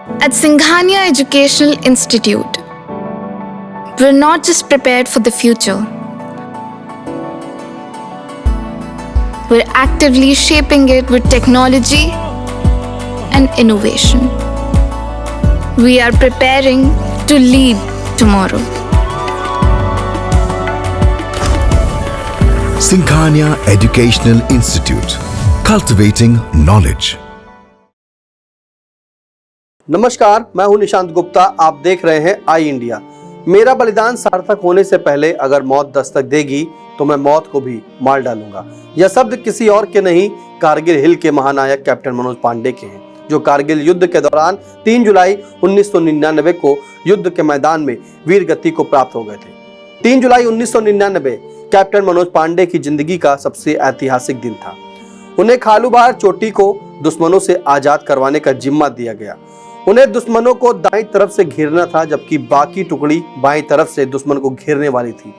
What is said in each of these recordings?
At Singhania Educational Institute, we're not just prepared for the future, we're actively shaping it with technology and innovation. We are preparing to lead tomorrow. Singhania Educational Institute, cultivating knowledge. नमस्कार, मैं हूं निशांत गुप्ता। आप देख रहे हैं आई India. मेरा बलिदान सार्थक होने से पहले अगर मौत दस्तक देगी तो मैं मौत को भी मार डालूंगा। यह शब्द किसी और के नहीं, कारगिल हिल के महानायक कैप्टन मनोज पांडे के हैं, जो कारगिल युद्ध के दौरान 3 जुलाई 1999 को युद्ध के मैदान में वीर गति को प्राप्त हो गए थे। 3 जुलाई 1999 कैप्टन मनोज पांडे की जिंदगी का सबसे ऐतिहासिक दिन था। उन्हें खालूबार चोटी को दुश्मनों से आजाद करवाने का जिम्मा दिया गया। उन्हें दुश्मनों को दाईं तरफ से घेरना था, जबकि बाकी टुकड़ी बाईं तरफ से दुश्मन को घेरने वाली थी।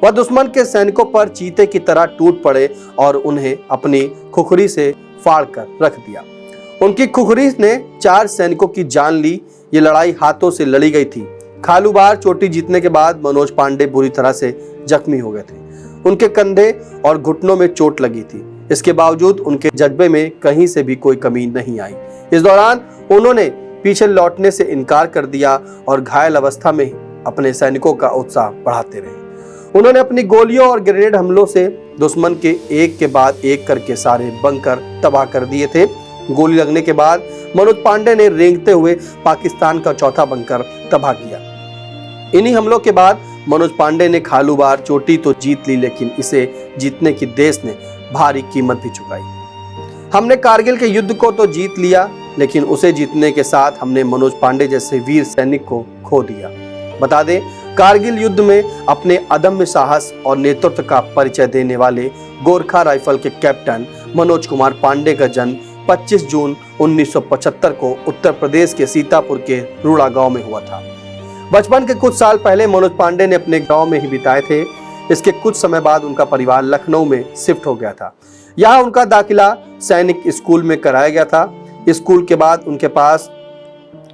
वह दुश्मन के सैनिकों पर चीते की तरह टूट पड़े और उन्हें अपनी खुखरी से फाड़ कर रख दिया। उनकी खुखरी ने 4 सैनिकों की जान ली। ये लड़ाई हाथों से लड़ी गई थी। खालूबार चोटी जीतने के बाद मनोज पांडे बुरी तरह से जख्मी हो गए थे। उनके कंधे और घुटनों में चोट लगी थी। इसके बावजूद उनके जज्बे में कहीं से भी कोई कमी नहीं आई। इस दौरान उन्होंने पीछे लौटने से इनकार कर दिया और घायल अवस्था में ही अपने सैनिकों का उत्साह बढ़ाते रहे। उन्होंने अपनी गोलियों और ग्रेनेड हमलों से दुश्मन के एक के बाद एक करके सारे बंकर तबाह कर दिए थे। गोली लगने के बाद मनोज पांडे ने रेंगते हुए पाकिस्तान का चौथा बंकर तबाह किया। इन्हीं हमलों के बाद मनोज पांडे ने खालूबार चोटी तो जीत ली, लेकिन इसे जीतने की देश ने भारी कीमत भी चुकाई। हमने कारगिल के युद्ध को तो जीत लिया, लेकिन उसे जीतने के साथ हमने मनोज पांडे जैसे वीर सैनिक को खो दिया। बता दें, कारगिल युद्ध में अपने अदम्य साहस और नेतृत्व का परिचय देने वाले गोरखा राइफल के कैप्टन मनोज कुमार पांडे का जन्म 25 जून 1975 को उत्तर प्रदेश के सीतापुर के रूड़ा गांव में हुआ था। बचपन के कुछ साल पहले मनोज पांडे ने अपने गांव में ही बिताए थे। इसके कुछ समय बाद उनका परिवार लखनऊ में शिफ्ट हो गया था। यहाँ उनका दाखिला सैनिक स्कूल में कराया गया था। स्कूल के बाद उनके पास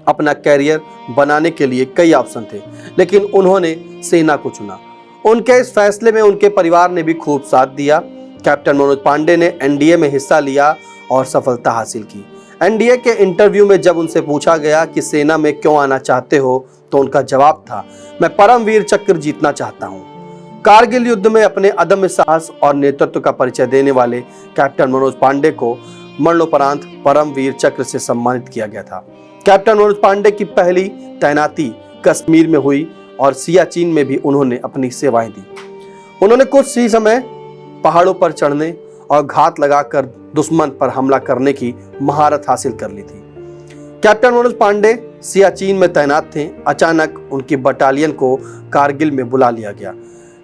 अपना कैरियर बनाने के लिए कई ऑप्शन थे, लेकिन उन्होंने सेना को चुना। उनके इस फैसले में उनके परिवार ने भी खूब साथ दिया। कैप्टन मनोज पांडे ने एनडीए में हिस्सा लिया और सफलता हासिल की। एनडीए के इंटरव्यू में जब उनसे पूछा गया कि सेना में क्यों आना चाहते हो, तो उनका जवाब था, मैं परमवीर चक्र जीतना चाहता हूँ। कारगिल युद्ध में अपने अदम्य साहस और नेतृत्व का परिचय देने वाले कैप्टन मनोज पांडे को मरणोपरांत परमवीर चक्र से सम्मानित किया गया था। कैप्टन मनोज पांडे की पहली तैनाती कश्मीर में हुई और सियाचिन में भी उन्होंने अपनी सेवाएं दी। उन्होंने कुछ ही समय पहाड़ों पर चढ़ने और घात लगाकर दुश्मन पर हमला करने की महारत हासिल कर ली थी। कैप्टन मनोज पांडे सियाचिन में तैनात थे। अचानक उनकी बटालियन को कारगिल में बुला लिया गया।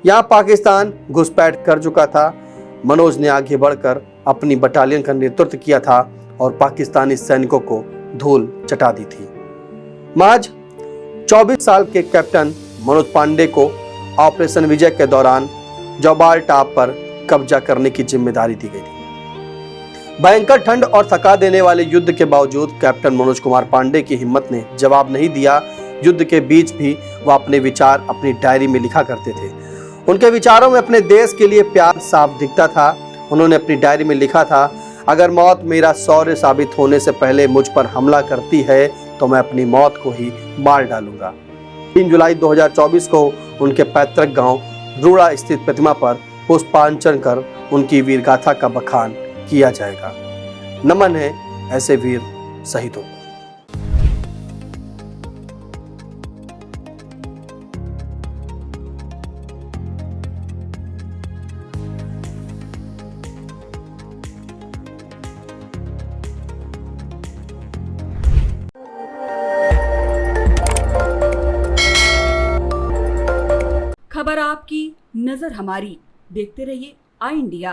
यहाँ पाकिस्तान घुसपैठ कर चुका था। मनोज ने आगे बढ़कर अपनी बटालियन का नेतृत्व किया था और पाकिस्तानी सैनिकों को धूल चटा दी थी। महज 24 साल के कैप्टन मनोज पांडे को ऑपरेशन विजय के दौरान जौबाल टाप पर कब्जा करने की जिम्मेदारी दी गई थी। भयंकर ठंड और थका देने वाले युद्ध के बावजूद कैप्टन मनोज कुमार पांडे की हिम्मत ने जवाब नहीं दिया। युद्ध के बीच भी वह अपने विचार अपनी डायरी में लिखा करते थे। उनके विचारों में अपने देश के लिए प्यार साफ दिखता था। उन्होंने अपनी डायरी में लिखा था, अगर मौत मेरा शौर्य साबित होने से पहले मुझ पर हमला करती है तो मैं अपनी मौत को ही मार डालूंगा। 3 जुलाई 2024 को उनके पैतृक गांव रूड़ा स्थित प्रतिमा पर पुष्पांजलि कर उनकी वीरगाथा का बखान किया जाएगा। नमन है ऐसे वीर शहीदों को। खबर आपकी, नजर हमारी। देखते रहिए आई इंडिया।